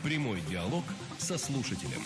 Прямой диалог со слушателем.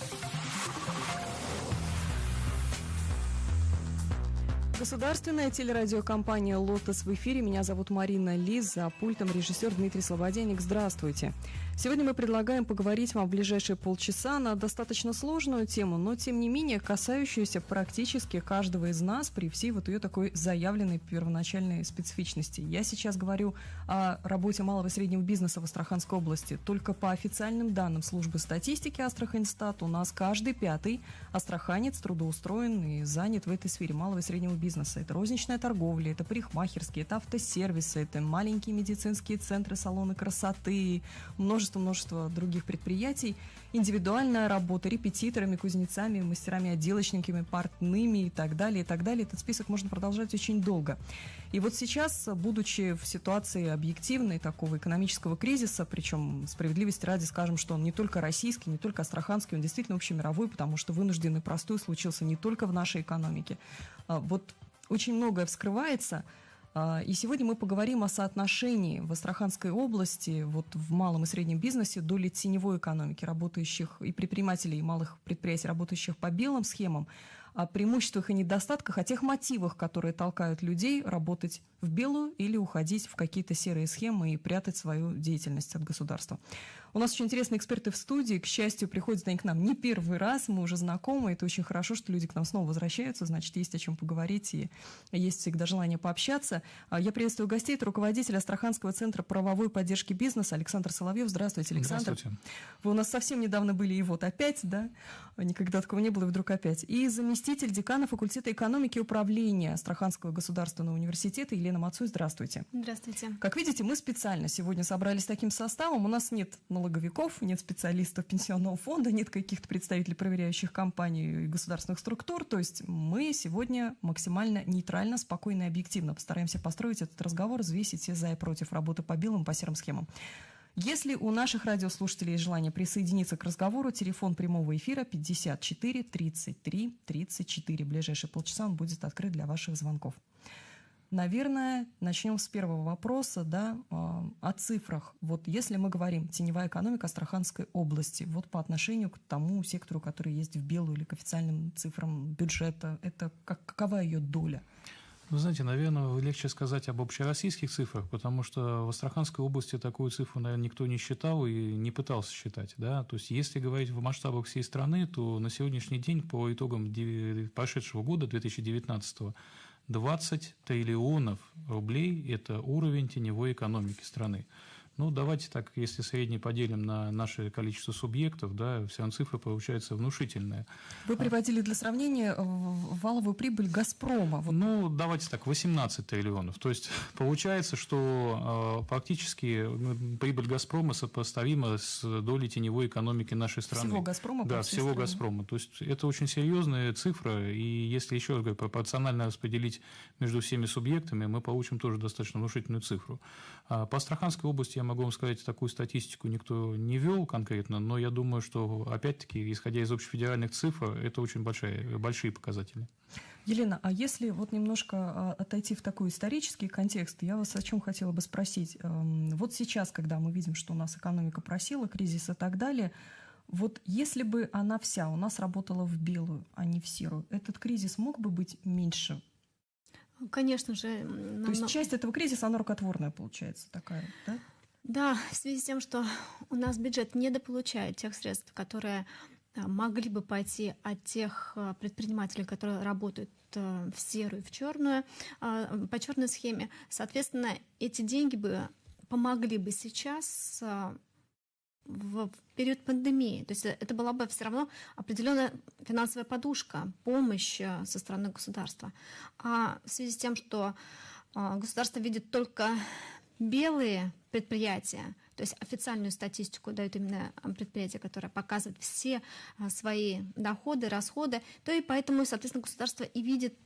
Государственная телерадиокомпания «Лотос» в эфире. Меня зовут Марина Ли, за пультом режиссер Дмитрий Слободенник. Здравствуйте. Сегодня мы предлагаем поговорить вам в ближайшие полчаса на достаточно сложную тему, но тем не менее касающуюся практически каждого из нас при всей вот ее такой заявленной первоначальной специфичности. Я сейчас говорю о работе малого и среднего бизнеса в Астраханской области. Только по официальным данным службы статистики Астраханьстат у нас каждый пятый астраханец трудоустроен и занят в этой сфере малого и среднего бизнеса. Это розничная торговля, это парикмахерские, это автосервисы, это маленькие медицинские центры, салоны красоты, множество других предприятий, индивидуальная работа репетиторами, кузнецами, мастерами, отделочниками, портными и так далее, и так далее. Этот список можно продолжать очень долго. И вот сейчас, будучи в ситуации объективной такого экономического кризиса, причем справедливости ради скажем, что он не только российский, не только астраханский, он действительно общемировой, потому что вынужденный простой случился не только в нашей экономике. Вот очень многое вскрывается, и сегодня мы поговорим о соотношении в Астраханской области, вот в малом и среднем бизнесе, доли теневой экономики, работающих и предпринимателей, и малых предприятий, работающих по белым схемам, о преимуществах и недостатках, о тех мотивах, которые толкают людей работать в белую или уходить в какие-то серые схемы и прятать свою деятельность от государства. У нас очень интересные эксперты в студии. К счастью, приходят они к нам не первый раз, мы уже знакомы. Это очень хорошо, что люди к нам снова возвращаются, значит, есть о чем поговорить и есть всегда желание пообщаться. Я приветствую гостей. Это руководитель Астраханского центра правовой поддержки бизнеса Александр Соловьев. Здравствуйте, Александр. Здравствуйте. Вы у нас совсем недавно были, и вот опять, да? Никогда такого не было, и вдруг опять. И заместитель декана факультета экономики и управления Астраханского государственного университета Елена Мацуй. Здравствуйте. Здравствуйте. Как видите, мы специально сегодня собрались таким составом. У нас нет налоговиков, нет специалистов пенсионного фонда, нет каких-то представителей проверяющих компаний и государственных структур. То есть мы сегодня максимально нейтрально, спокойно и объективно постараемся построить этот разговор, взвесить все за и против работы по белым и по серым схемам. Если у наших радиослушателей есть желание присоединиться к разговору, телефон прямого эфира 54 33 34. В ближайшие полчаса он будет открыт для ваших звонков. Наверное, начнем с первого вопроса, да, о цифрах. Вот если мы говорим теневая экономика Астраханской области, вот по отношению к тому сектору, который есть в белую или к официальным цифрам бюджета, это какова ее доля? Вы знаете, наверное, легче сказать об общероссийских цифрах, потому что в Астраханской области такую цифру, наверное, никто не считал и не пытался считать. Да? То есть, если говорить в масштабах всей страны, то на сегодняшний день по итогам прошедшего года, 2019, 20 триллионов рублей – это уровень теневой экономики страны. Ну, давайте так, если средний поделим на наше количество субъектов, да, вся цифра получается внушительная. Вы приводили для сравнения валовую прибыль «Газпрома». Вот. Ну, давайте так, 18 триллионов. То есть, получается, что практически прибыль «Газпрома» сопоставима с долей теневой экономики нашей страны. Всего «Газпрома»? Да, всего страны. «Газпрома». То есть, это очень серьезная цифра, и если еще раз говорю, пропорционально распределить между всеми субъектами, мы получим тоже достаточно внушительную цифру. По Астраханской области я могу вам сказать, такую статистику никто не вел конкретно, но я думаю, что, опять-таки, исходя из общефедеральных цифр, это очень большие показатели. Елена, а если вот немножко отойти в такой исторический контекст, я вас о чем хотела бы спросить. Вот сейчас, когда мы видим, что у нас экономика просела, кризис и так далее, вот если бы она вся у нас работала в белую, а не в серую, этот кризис мог бы быть меньше? Конечно же. То есть часть этого кризиса, она рукотворная получается такая, да? Да, в связи с тем, что у нас бюджет недополучает тех средств, которые могли бы пойти от тех предпринимателей, которые работают в серую, в черную, по черной схеме. Соответственно, эти деньги бы помогли бы сейчас в период пандемии. То есть это была бы все равно определенная финансовая подушка, помощь со стороны государства. А в связи с тем, что государство видит только белые предприятия, то есть официальную статистику дают именно предприятия, которые показывают все свои доходы, расходы, то и поэтому, соответственно, государство и видит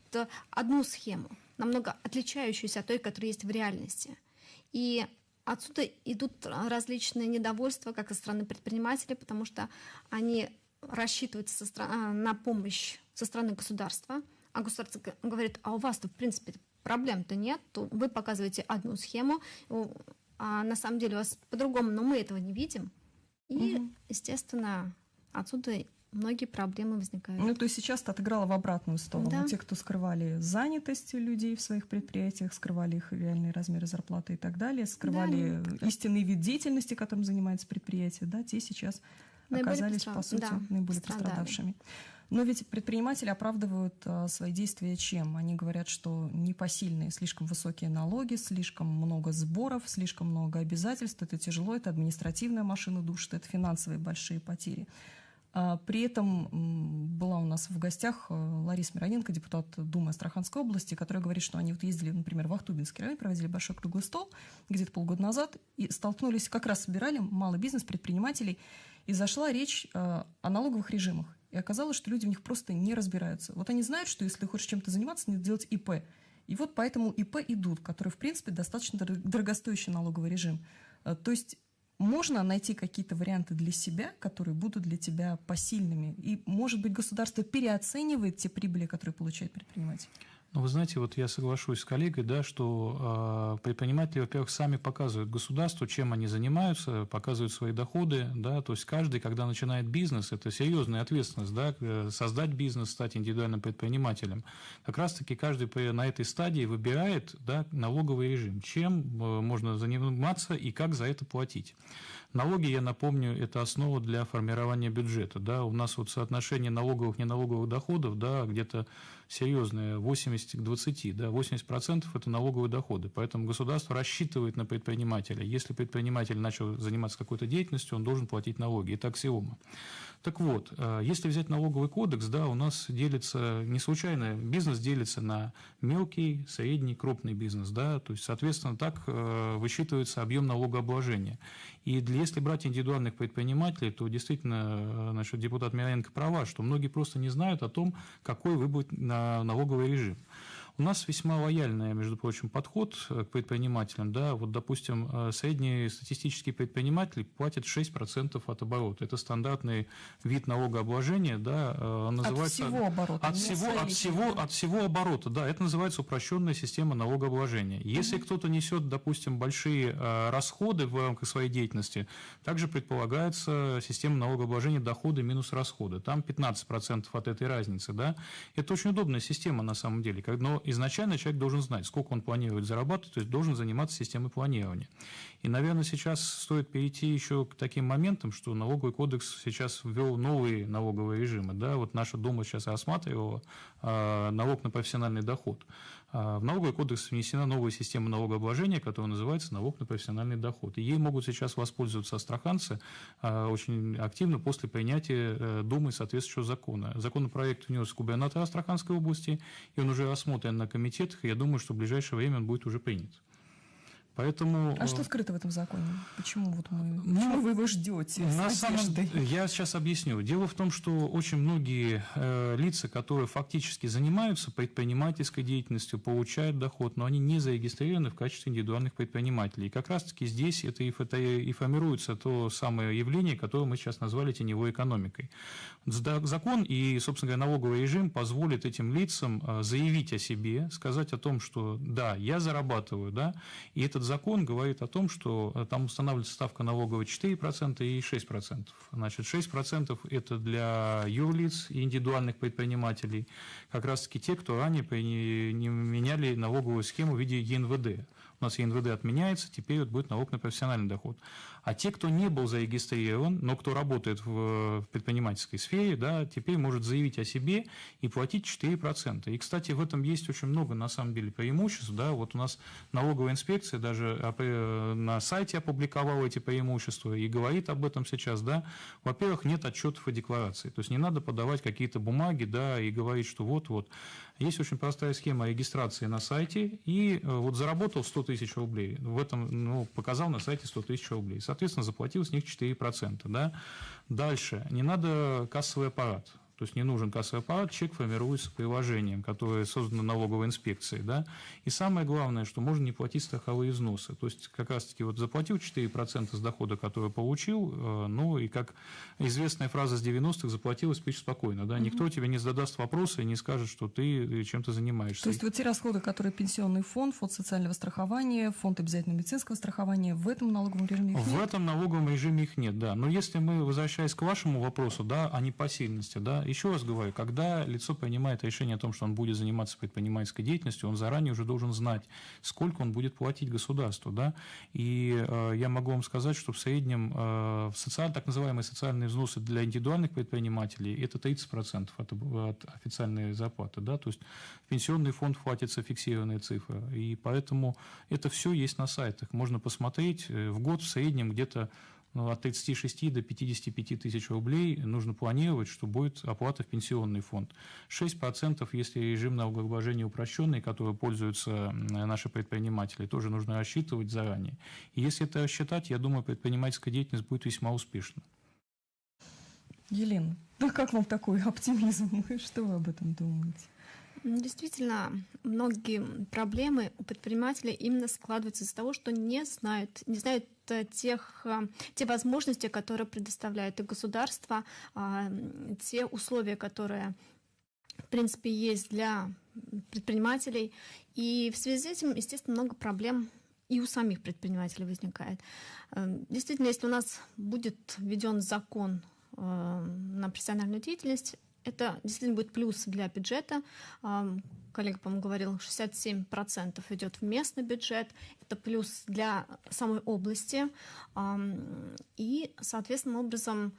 одну схему, намного отличающуюся от той, которая есть в реальности. И отсюда идут различные недовольства как со стороны предпринимателей, потому что они рассчитывают на помощь со стороны государства, а государство говорит, а у вас-то, в принципе, проблем-то нет, то вы показываете одну схему, а на самом деле у вас по-другому, но мы этого не видим. И, естественно, отсюда многие проблемы возникают. Ну, то есть сейчас ты отыграла в обратную сторону. Да. Те, кто скрывали занятость людей в своих предприятиях, скрывали их реальные размеры зарплаты и так далее, скрывали истинный вид деятельности, которым занимается предприятие, да, те сейчас оказались, по сути, наиболее пострадавшими. Но ведь предприниматели оправдывают свои действия чем? Они говорят, что непосильные, слишком высокие налоги, слишком много сборов, слишком много обязательств, это тяжело, это административная машина душит, это финансовые большие потери. При этом была у нас в гостях Лариса Мироненко, депутат Думы Астраханской области, которая говорит, что они вот ездили, например, в Ахтубинский район, проводили большой круглый стол где-то полгода назад и столкнулись, как раз собирали малый бизнес, предпринимателей, и зашла речь о налоговых режимах. И оказалось, что люди в них просто не разбираются. Вот они знают, что если хочешь чем-то заниматься, надо делать ИП. И вот поэтому ИП идут, которые, в принципе, достаточно дорогостоящий налоговый режим. То есть можно найти какие-то варианты для себя, которые будут для тебя посильными. И, может быть, государство переоценивает те прибыли, которые получает предприниматель. Ну, вы знаете, вот я соглашусь с коллегой, да, что предприниматели, во-первых, сами показывают государству, чем они занимаются, показывают свои доходы, да, то есть каждый, когда начинает бизнес, это серьезная ответственность, да, создать бизнес, стать индивидуальным предпринимателем. Как раз-таки каждый на этой стадии выбирает, да, налоговый режим, чем можно заниматься и как за это платить. Налоги, я напомню, это основа для формирования бюджета, да, у нас вот соотношение налоговых и неналоговых доходов, да, где-то серьезное, 80 к 20, да, 80% это налоговые доходы, поэтому государство рассчитывает на предпринимателя. Если предприниматель начал заниматься какой-то деятельностью, он должен платить налоги, это аксиома. Так вот, если взять налоговый кодекс, да, у нас делится, не случайно, бизнес делится на мелкий, средний, крупный бизнес, да, то есть, соответственно, так высчитывается объем налогообложения. И если брать индивидуальных предпринимателей, то действительно, значит, депутат Мироненко права, что многие просто не знают о том, какой выбрать налоговый режим. У нас весьма лояльный, между прочим, подход к предпринимателям. Да? Вот, допустим, средний статистический предприниматель платит 6% от оборота. Это стандартный вид налогообложения. Да? Называется, от всего оборота. От всего оборота. Да, это называется упрощенная система налогообложения. Если кто-то несет, допустим, большие расходы в рамках своей деятельности, также предполагается система налогообложения доходы минус расходы. Там 15% от этой разницы. Да? Это очень удобная система на самом деле. Но изначально человек должен знать, сколько он планирует зарабатывать, то есть должен заниматься системой планирования. И, наверное, сейчас стоит перейти еще к таким моментам, что налоговый кодекс сейчас ввел новые налоговые режимы. Да? Вот наша Дума сейчас рассматривала налог на профессиональный доход. В налоговый кодекс внесена новая система налогообложения, которая называется налог на профессиональный доход. И ей могут сейчас воспользоваться астраханцы очень активно после принятия Думой соответствующего закона. Законопроект внес губернатор Астраханской области, и он уже рассмотрен на комитетах, и я думаю, что в ближайшее время он будет уже принят. Поэтому... А что скрыто в этом законе? Почему вы его ждете? Я сейчас объясню. Дело в том, что очень многие лица, которые фактически занимаются предпринимательской деятельностью, получают доход, но они не зарегистрированы в качестве индивидуальных предпринимателей. И как раз-таки здесь это и формируется то самое явление, которое мы сейчас назвали теневой экономикой. Закон и, собственно говоря, налоговый режим позволит этим лицам заявить о себе, сказать о том, что да, я зарабатываю, да, и этот закон говорит о том, что там устанавливается ставка налоговая 4% и 6%. Значит, 6% это для юрлиц и индивидуальных предпринимателей, как раз-таки те, кто ранее не меняли налоговую схему в виде ЕНВД. У нас ЕНВД отменяется, теперь вот будет налог на профессиональный доход. А те, кто не был зарегистрирован, но кто работает в предпринимательской сфере, да, теперь может заявить о себе и платить 4%. И, кстати, в этом есть очень много, на самом деле, преимуществ. Да. Вот у нас налоговая инспекция даже на сайте опубликовала эти преимущества и говорит об этом сейчас. Да. Во-первых, нет отчетов и деклараций. То есть не надо подавать какие-то бумаги, да, и говорить, что вот-вот. Есть очень простая схема регистрации на сайте, и вот заработал 100 тысяч рублей, в этом, показал на сайте 100 тысяч рублей, соответственно, заплатил с них 4%. Да? Дальше, не надо кассовый аппарат. То есть не нужен кассовый аппарат, чек формируется приложением, которое создано налоговой инспекцией. Да? И самое главное, что можно не платить страховые взносы. То есть как раз-таки вот заплатил 4% с дохода, который получил, ну и как известная фраза с 90-х, заплатил и спишь спокойно. Да? Никто тебе не задаст вопроса и не скажет, что ты чем-то занимаешься. То есть вот те расходы, которые пенсионный фонд, фонд социального страхования, фонд обязательного медицинского страхования, в этом налоговом режиме их нет? В этом налоговом режиме их нет, да. Но если мы, возвращаясь к вашему вопросу, да, о непосильности, да, еще раз говорю, когда лицо принимает решение о том, что он будет заниматься предпринимательской деятельностью, он заранее уже должен знать, сколько он будет платить государству, да. И я могу вам сказать, что в среднем так называемые социальные взносы для индивидуальных предпринимателей это 30% от официальной зарплаты, да. То есть в пенсионный фонд платится фиксированная цифра, и поэтому это все есть на сайтах. Можно посмотреть, в год в среднем где-то от 36 до 55 тысяч рублей нужно планировать, что будет оплата в пенсионный фонд. 6%, если режим налогообложения упрощенный, который пользуются наши предприниматели, тоже нужно рассчитывать заранее. И если это рассчитать, я думаю, предпринимательская деятельность будет весьма успешна. Елена, ну как вам такой оптимизм? Что вы об этом думаете? Действительно, многие проблемы у предпринимателей именно складываются из-за того, что не знают те возможности, которые предоставляет и государство, те условия, которые, в принципе, есть для предпринимателей. И в связи с этим, естественно, много проблем и у самих предпринимателей возникает. Действительно, если у нас будет введен закон на профессиональную деятельность, это действительно будет плюс для бюджета. Коллега, по-моему, говорил, 67% идет в местный бюджет. Это плюс для самой области. И, соответственным образом,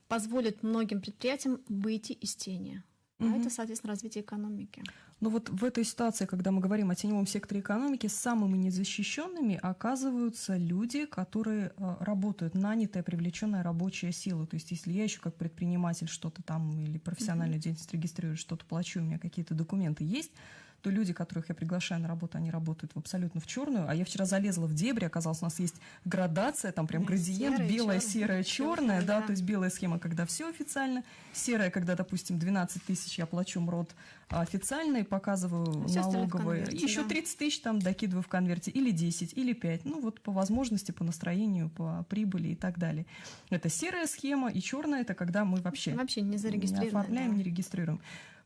позволит многим предприятиям выйти из тени. А это, соответственно, развитие экономики. Но вот в этой ситуации, когда мы говорим о теневом секторе экономики, самыми незащищенными оказываются люди, которые работают, нанятая, привлеченная рабочая сила. То есть если я еще как предприниматель что-то там или профессиональную деятельность регистрирую, что-то плачу, у меня какие-то документы есть, то люди, которых я приглашаю на работу, они работают абсолютно в черную. А я вчера залезла в дебри, оказалось, у нас есть градация, там прям градиент, белая, серая, черная, да, то есть белая схема, когда все официально, серая, когда, допустим, 12 тысяч я плачу МРОД официально и показываю налоговые, еще 30 тысяч там докидываю в конверте, или 10, или 5, ну вот по возможности, по настроению, по прибыли и так далее. Это серая схема, и черная, это когда мы вообще не зарегистрируем, не оформляем, не регистрируем.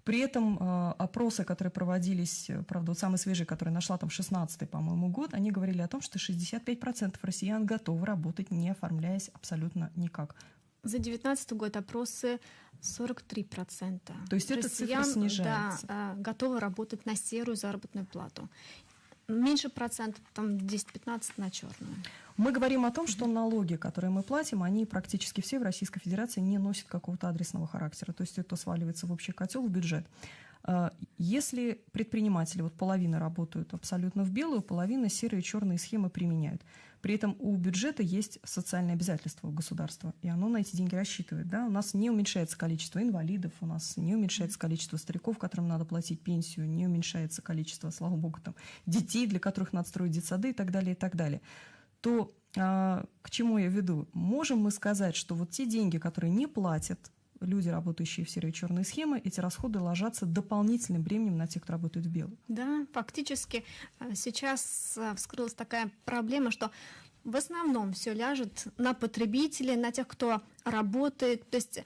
При этом опросы, которые проводились, правда, вот самый свежий, который нашла, там 16-й, по-моему, год, они говорили о том, что 65% россиян готовы работать, не оформляясь абсолютно никак. За 2019 год опросы 43%. То есть эта цифра снижается. Да, готовы работать на серую заработную плату. Меньше процентов, там 10-15 на черную. Мы говорим о том, что налоги, которые мы платим, они практически все в Российской Федерации не носят какого-то адресного характера. То есть это сваливается в общий котел, в бюджет. Если предприниматели, вот половина работают абсолютно в белую, половина серые и черные схемы применяют. При этом у бюджета есть социальные обязательства у государства, и оно на эти деньги рассчитывает. Да? У нас не уменьшается количество инвалидов, у нас не уменьшается количество стариков, которым надо платить пенсию, не уменьшается количество, слава богу, там, детей, для которых надо строить детсады и так далее, и так далее. То к чему я веду? Можем мы сказать, что вот те деньги, которые не платят люди, работающие в серой и черной схемы, эти расходы ложатся дополнительным бременем на тех, кто работает в белую? Да, фактически сейчас вскрылась такая проблема, что в основном все ляжет на потребителей, на тех, кто работает. То есть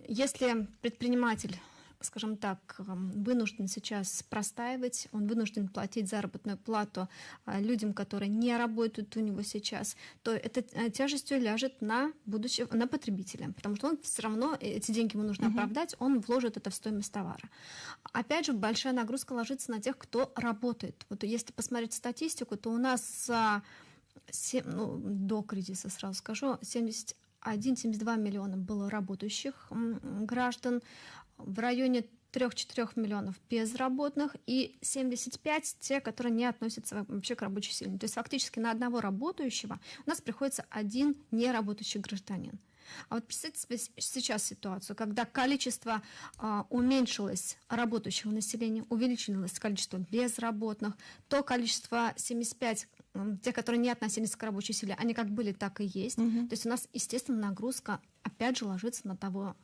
если предприниматель, скажем так, вынужден сейчас простаивать, он вынужден платить заработную плату людям, которые не работают у него сейчас, то это тяжестью ляжет на потребителя, потому что он все равно, эти деньги ему нужно оправдать, он вложит это в стоимость товара. Опять же, большая нагрузка ложится на тех, кто работает. Вот если посмотреть статистику, то у нас до кризиса, сразу скажу, 71-72 миллиона было работающих граждан, в районе 3-4 миллионов безработных и 75 те, которые не относятся вообще к рабочей силе. То есть фактически на одного работающего у нас приходится один неработающий гражданин. А вот представьте себе сейчас ситуацию, когда количество уменьшилось работающего населения, увеличилось количество безработных, то количество 75, те, которые не относились к рабочей силе, они как были, так и есть. То есть у нас, естественно, нагрузка опять же ложится на того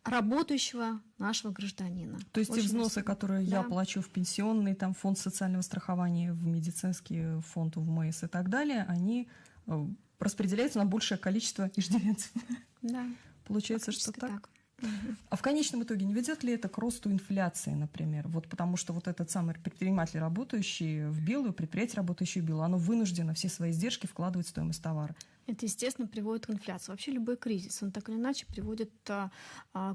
работающего нашего гражданина. То есть те Очень взносы, которые я Да. плачу в пенсионный, там, фонд социального страхования, в медицинский фонд, в МС и так далее, они распределяются на большее количество иждивенцев. Да, Получается, что фактически так? Мгм. А в конечном итоге не ведет ли это к росту инфляции, например? Вот потому что вот этот самый предприниматель, работающий в белую, предприятие, работающее в белую, оно вынуждено все свои издержки вкладывать в стоимость товара. Это, естественно, приводит к инфляции. Вообще любой кризис, он так или иначе приводит к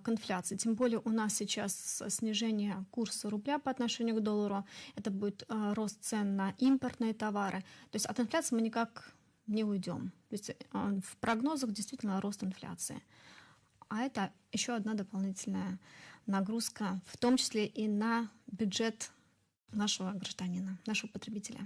инфляции. Тем более у нас сейчас снижение курса рубля по отношению к доллару. Это будет рост цен на импортные товары. То есть от инфляции мы никак не уйдем. То есть в прогнозах действительно рост инфляции. А это еще одна дополнительная нагрузка, в том числе и на бюджет нашего гражданина, нашего потребителя.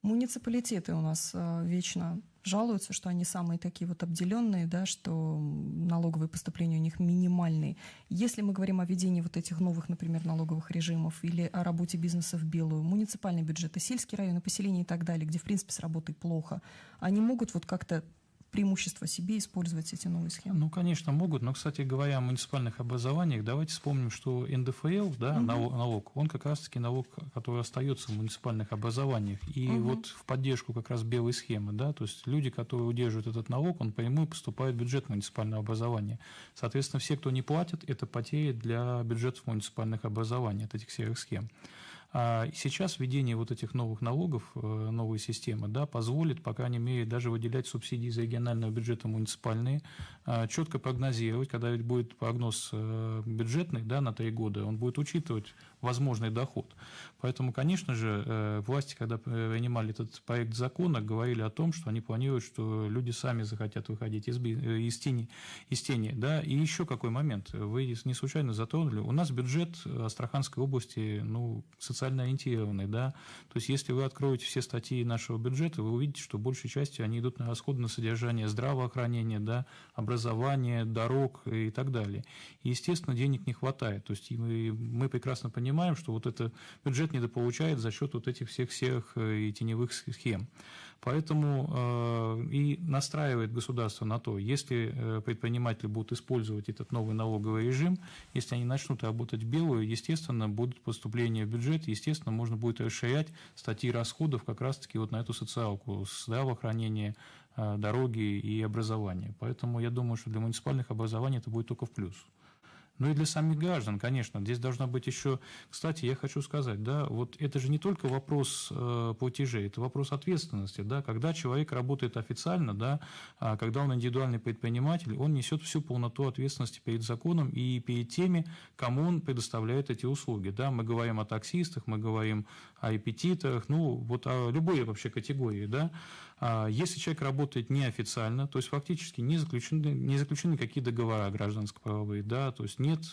Муниципалитеты у нас вечно жалуются, что они самые такие вот обделенные, да, что налоговые поступления у них минимальные. Если мы говорим о введении вот этих новых, например, налоговых режимов или о работе бизнеса в белую, муниципальные бюджеты, сельские районы, поселения и так далее, где, в принципе, с работой плохо, они могут вот как-то преимущество себе использовать эти новые схемы? Ну, конечно, могут, но, кстати говоря, о муниципальных образованиях, давайте вспомним, что НДФЛ, да, налог, он как раз-таки налог, который остается в муниципальных образованиях. И вот в поддержку как раз белой схемы, да, то есть люди, которые удерживают этот налог, он прямую поступает в бюджет муниципального образования. Соответственно, все, кто не платит, это потери для бюджетов муниципальных образований, от этих серых схем. А сейчас введение вот этих новых налогов, новой системы, да, позволит, по крайней мере, даже выделять субсидии из регионального бюджета муниципальные, четко прогнозировать, когда ведь будет прогноз бюджетный, да, на 3 года, он будет учитывать возможный доход. Поэтому, конечно же, власти, когда принимали этот проект закона, говорили о том, что они планируют, что люди сами захотят выходить из тени. Да? И еще какой момент, вы не случайно затронули, у нас бюджет Астраханской области, ну, социально ориентированный, да, то есть если вы откроете все статьи нашего бюджета, вы увидите, что большей частью они идут на расходы на содержание здравоохранения, да, образования, дорог и так далее. И, естественно, денег не хватает, то есть мы прекрасно понимаем, что вот это бюджет недополучает за счет вот этих всех серых и теневых схем. Поэтому и настраивает государство на то, если предприниматели будут использовать этот новый налоговый режим, если они начнут работать в белую, естественно, будут поступления в бюджет, естественно, можно будет расширять статьи расходов как раз-таки вот на эту социалку, здравоохранение, дороги и образование. Поэтому я думаю, что для муниципальных образований это будет только в плюс. Ну и для самих граждан, конечно, здесь должна быть еще... Кстати, я хочу сказать, да, вот это же не только вопрос платежей, это вопрос ответственности, да, когда человек работает официально, да, когда он индивидуальный предприниматель, он несет всю полноту ответственности перед законом и перед теми, кому он предоставляет эти услуги, да, мы говорим о таксистах, мы говорим о репетиторах, ну, вот о любой вообще категории, да. Если человек работает неофициально, то есть фактически не заключены какие договора гражданско-правовые, да, то есть нет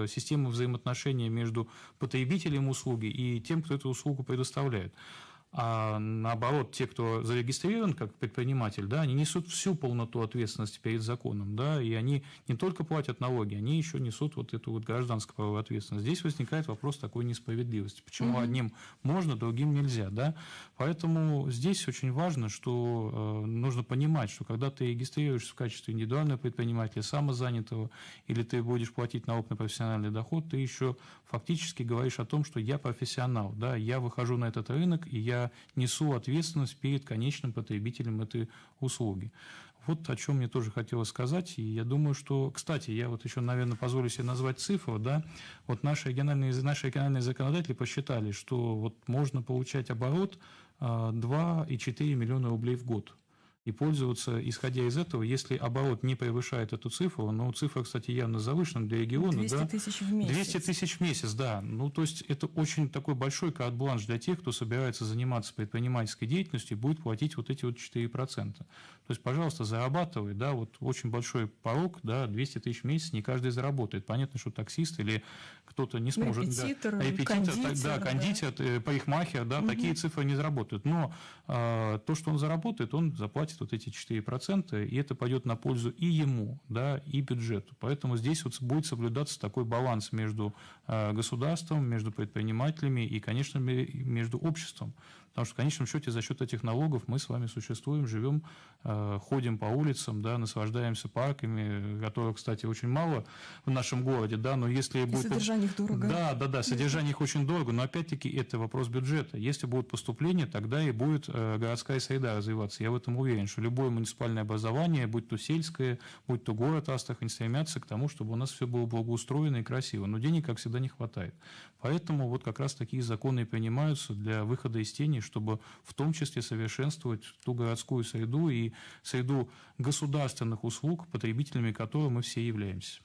системы взаимоотношений между потребителем услуги и тем, кто эту услугу предоставляет. А наоборот, те, кто зарегистрирован как предприниматель, да, они несут всю полноту ответственности перед законом, да, и они не только платят налоги, они еще несут вот эту вот гражданскую правовую ответственность. Здесь возникает вопрос такой несправедливости. Почему одним можно, другим нельзя, да? Поэтому здесь очень важно, что нужно понимать, что когда ты регистрируешься в качестве индивидуального предпринимателя, самозанятого, или ты будешь платить налог на профессиональный доход, ты еще фактически говоришь о том, что я профессионал, да, я выхожу на этот рынок, и я несу ответственность перед конечным потребителем этой услуги. Вот о чем мне тоже хотелось сказать, и я думаю, что, кстати, я вот еще, наверное, позволю себе назвать цифру, да, вот наши региональные законодатели посчитали, что вот можно получать оборот 2,4 миллиона рублей в год. И пользоваться, исходя из этого, если оборот не превышает эту цифру, но цифра, кстати, явно завышена для региона. 200 тысяч в месяц. 200 тысяч в месяц, да. Ну, то есть, это очень такой большой карт-бланш для тех, кто собирается заниматься предпринимательской деятельностью и будет платить вот эти вот 4%. То есть, пожалуйста, зарабатывай, да, вот очень большой порог, да, 200 тысяч в месяц не каждый заработает. Понятно, что таксист или кто-то не сможет. Репетитор, кондитер, парикмахер, да, такие цифры не заработают. Но то, что он заработает, он заплатит вот эти 4%, и это пойдет на пользу и ему, да, и бюджету. Поэтому здесь вот будет соблюдаться такой баланс между государством, между предпринимателями и, конечно, между обществом. Потому что в конечном счете за счет этих налогов мы с вами существуем, живем, ходим по улицам, да, наслаждаемся парками, которых, кстати, очень мало в нашем городе, да, но если будет... Содержание их дорого. Да, содержание их очень дорого, но опять-таки это вопрос бюджета. Если будут поступления, тогда и будет городская среда развиваться. Я в этом уверен, что любое муниципальное образование, будь то сельское, будь то город Астрахань, стремятся к тому, чтобы у нас все было благоустроено и красиво. Но денег, как всегда, не хватает. Поэтому вот как раз такие законы и принимаются для выхода из тени, чтобы в том числе совершенствовать ту городскую среду и среду государственных услуг, потребителями которой мы все являемся.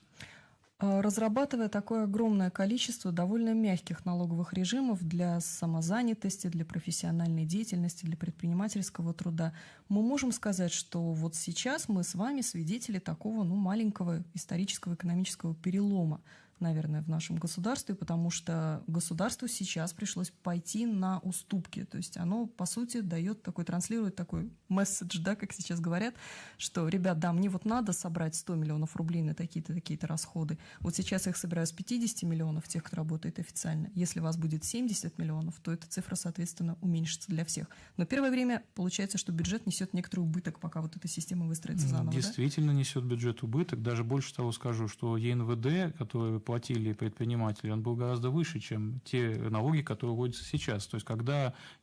Разрабатывая такое огромное количество довольно мягких налоговых режимов для самозанятости, для профессиональной деятельности, для предпринимательского труда, мы можем сказать, что вот сейчас мы с вами свидетели такого маленького исторического экономического перелома, наверное, в нашем государстве, потому что государству сейчас пришлось пойти на уступки. То есть оно, по сути, транслирует такой месседж, да, как сейчас говорят, что, ребят, да, мне вот надо собрать 100 миллионов рублей на такие-то, такие-то расходы. Вот сейчас я их собираю с 50 миллионов, тех, кто работает официально. Если вас будет 70 миллионов, то эта цифра, соответственно, уменьшится для всех. Но первое время получается, что бюджет несет некоторый убыток, пока вот эта система выстроится заново. Действительно, да? Несет бюджет убыток. Даже больше того скажу, что ЕНВД, который платили предприниматели, он был гораздо выше, чем те налоги, которые вводятся сейчас. То есть,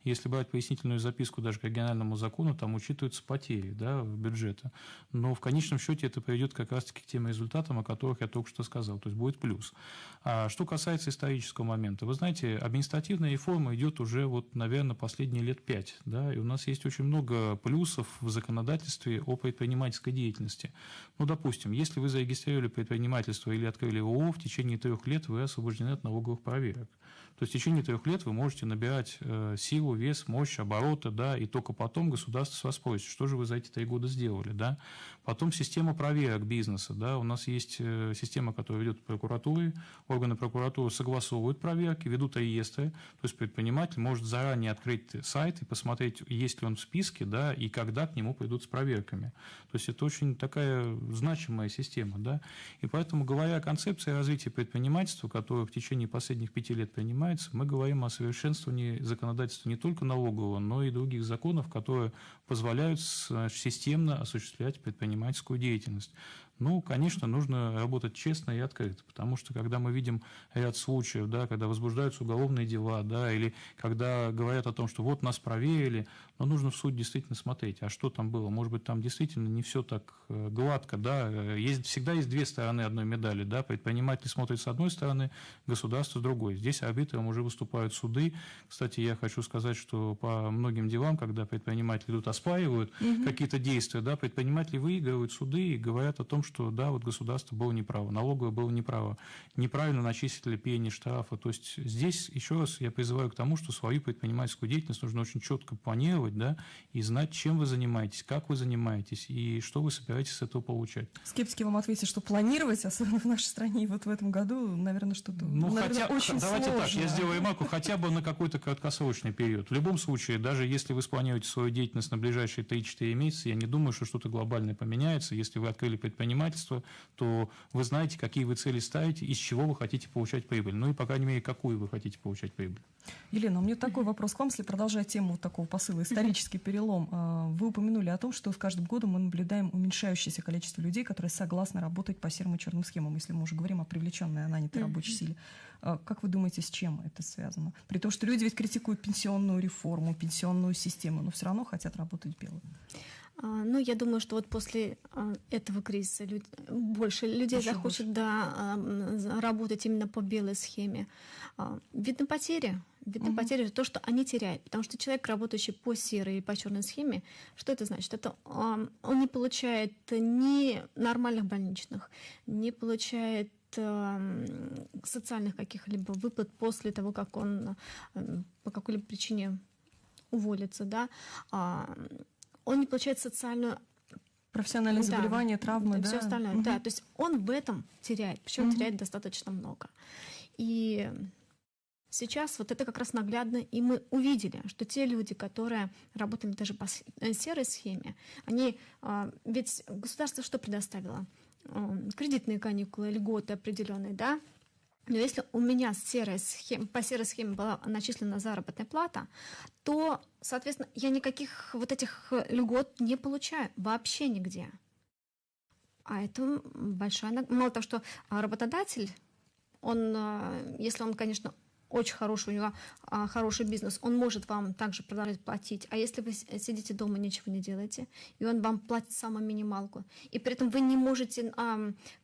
если брать пояснительную записку даже к региональному закону, там учитываются потери, да, бюджета. Но в конечном счете это приведет как раз-таки к тем результатам, о которых я только что сказал. То есть, будет плюс. А что касается исторического момента, вы знаете, административная реформа идет уже, наверное, последние лет 5. Да, и у нас есть очень много плюсов в законодательстве о предпринимательской деятельности. Допустим, если вы зарегистрировали предпринимательство или открыли ООО, в течение 3 лет вы освобождены от налоговых проверок. То есть в течение 3 лет вы можете набирать силу, вес, мощь, обороты, да, и только потом государство вас спросит, что же вы за эти 3 года сделали. Да. Потом система проверок бизнеса. Да. У нас есть система, которая ведет прокуратуры, органы прокуратуры согласовывают проверки, ведут реестры. То есть предприниматель может заранее открыть сайт и посмотреть, есть ли он в списке, да, и когда к нему придут с проверками. То есть это очень такая значимая система. Да. И поэтому, говоря о концепции развития предпринимательства, которая в течение последних 5 лет принимается, мы говорим о совершенствовании законодательства не только налогового, но и других законов, которые позволяют системно осуществлять предпринимательскую деятельность. Конечно, нужно работать честно и открыто, потому что, когда мы видим ряд случаев, да, когда возбуждаются уголовные дела, да, или когда говорят о том, что вот нас проверили, но нужно в суть действительно смотреть, а что там было. Может быть, там действительно не все так гладко, да, всегда есть 2 стороны одной медали, да, предприниматель смотрит с одной стороны, государство с другой. Здесь арбитром уже выступают суды. Кстати, я хочу сказать, что по многим делам, когда предприниматели идут, оспаривают какие-то действия, да, предприниматели выигрывают суды и говорят о том, что да, государство было неправо, налоговое было неправо, неправильно начислили пени, штрафы. То есть здесь, еще раз, я призываю к тому, что свою предпринимательскую деятельность нужно очень четко планировать, да, и знать, чем вы занимаетесь, как вы занимаетесь и что вы собираетесь с этого получать. Скептики вам ответят, что планировать, особенно в нашей стране, и в этом году, наверное, что-то очень давайте сложно. Так, я сделаю ремарку, хотя бы на какой-то краткосрочный период. В любом случае, даже если вы спланируете свою деятельность на ближайшие 3-4 месяца, я не думаю, что что-то глобальное поменяется. Если вы открыли предпринимательство, то вы знаете, какие вы цели ставите, из чего вы хотите получать прибыль. И, по крайней мере, какую вы хотите получать прибыль. Елена, у меня такой вопрос к вам, если продолжать тему такого посыла, исторический перелом. Вы упомянули о том, что с каждым годом мы наблюдаем уменьшающееся количество людей, которые согласны работать по серым и черным схемам, если мы уже говорим о привлеченной, нанятой рабочей силе. Как вы думаете, с чем это связано? При том, что люди ведь критикуют пенсионную реформу, пенсионную систему, но все равно хотят работать белым. Я думаю, что вот после этого кризиса больше людей захочет работать именно по белой схеме. Видно потери. Потери то, что они теряют. Потому что человек, работающий по серой и по черной схеме, что это значит? Это он не получает ни нормальных больничных, не получает социальных каких-либо выплат после того, как он по какой-либо причине уволится, да. Он не получает социальную... Профессиональные заболевания, травмы, да. Все остальное, да. То есть он в этом теряет, причем теряет достаточно много. И сейчас вот это как раз наглядно, и мы увидели, что те люди, которые работали даже по серой схеме, они... Ведь государство что предоставило? Кредитные каникулы, льготы определенные, да? Но если у меня по серой схеме была начислена заработная плата, то, соответственно, я никаких вот этих льгот не получаю вообще нигде. А это большая... Мало того, что работодатель, он, если он, конечно, очень хороший, у него хороший бизнес, он может вам также продолжать платить. А если вы сидите дома, ничего не делаете, и он вам платит самую минималку, и при этом вы не можете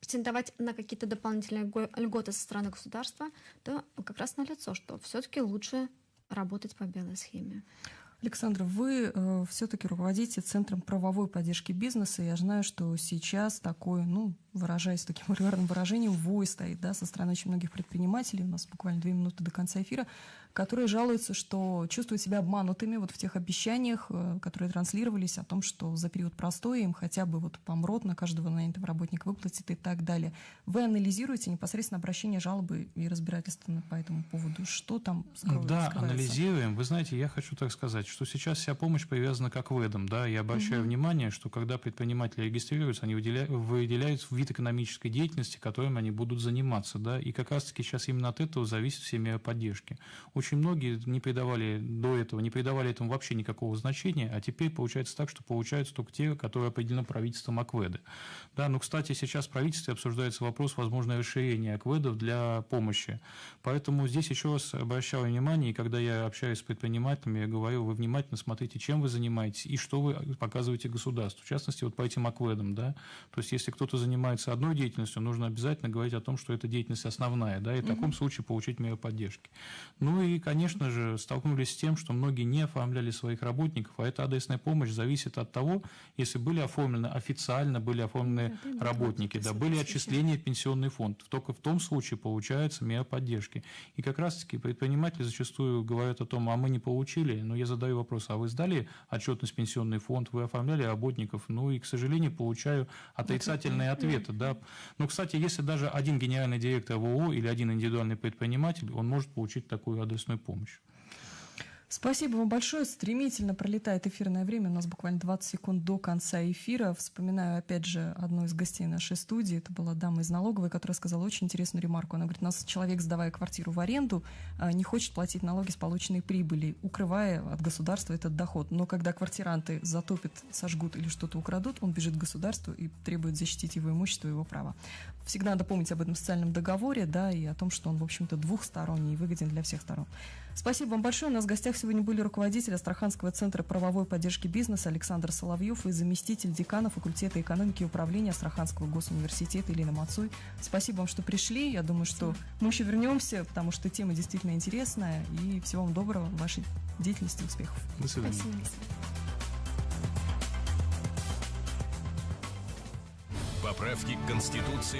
претендовать на какие-то дополнительные льготы со стороны государства, то как раз налицо, что все-таки лучше работать по белой схеме. Александра, вы все-таки руководите Центром правовой поддержки бизнеса. Я знаю, что сейчас такой, выражаясь таким вульгарным выражением, вой стоит, да, со стороны очень многих предпринимателей. У нас буквально 2 минуты до конца эфира, которые жалуются, что чувствуют себя обманутыми вот в тех обещаниях, которые транслировались о том, что за период простоя им хотя бы вот помрот на каждого нанятого работника выплатит и так далее. Вы анализируете непосредственно обращение, жалобы и разбирательства по этому поводу? Что там скрывается? Да, анализируем. Вы знаете, я хочу так сказать, что сейчас вся помощь привязана к АКВЭДам. Да? Я обращаю внимание, что когда предприниматели регистрируются, они выделяют вид экономической деятельности, которым они будут заниматься. Да? И как раз-таки сейчас именно от этого зависят все меры поддержки. Очень многие до этого не придавали этому вообще никакого значения, а теперь получается так, что получаются только те, которые определены правительством АКВЭДы. Да, но, кстати, сейчас в правительстве обсуждается вопрос возможного расширения АКВЭДов для помощи. Поэтому здесь еще раз обращаю внимание, и когда я общаюсь с предпринимателями, я говорю, вы внимательно смотрите, чем вы занимаетесь и что вы показываете государству. В частности, вот по этим АКВЭДам. Да? То есть, если кто-то занимается одной деятельностью, нужно обязательно говорить о том, что эта деятельность основная, да, и в таком случае получить меры поддержки. Ну и, конечно же, столкнулись с тем, что многие не оформляли своих работников, а эта адресная помощь зависит от того, если были оформлены официально, были оформлены работники, да, были отчисления в пенсионный фонд. Только в том случае получается мера поддержки. И как раз-таки предприниматели зачастую говорят о том, а мы не получили, но я задаю вопрос, а вы сдали отчетность в пенсионный фонд, вы оформляли работников, и, к сожалению, получаю отрицательные ответы. Да. Но, кстати, если даже один генеральный директор ВОО или один индивидуальный предприниматель, он может получить такую адресную помощь. Спасибо вам большое. Стремительно пролетает эфирное время. У нас буквально 20 секунд до конца эфира. Вспоминаю, опять же, одну из гостей нашей студии. Это была дама из налоговой, которая сказала очень интересную ремарку. Она говорит, у нас человек, сдавая квартиру в аренду, не хочет платить налоги с полученной прибыли, укрывая от государства этот доход. Но когда квартиранты затопят, сожгут или что-то украдут, он бежит к государству и требует защитить его имущество и его права. Всегда надо помнить об этом социальном договоре, да, и о том, что он, в общем-то, двухсторонний и выгоден для всех сторон. Спасибо вам большое. У нас в гостях сегодня были руководитель Астраханского центра правовой поддержки бизнеса Александр Соловьев и заместитель декана факультета экономики и управления Астраханского госуниверситета Елена Мацуй. Спасибо вам, что пришли. Я думаю, что мы еще вернемся, потому что тема действительно интересная. И всего вам доброго в вашей деятельности, успехов. До свидания. Спасибо. Поправки к Конституции.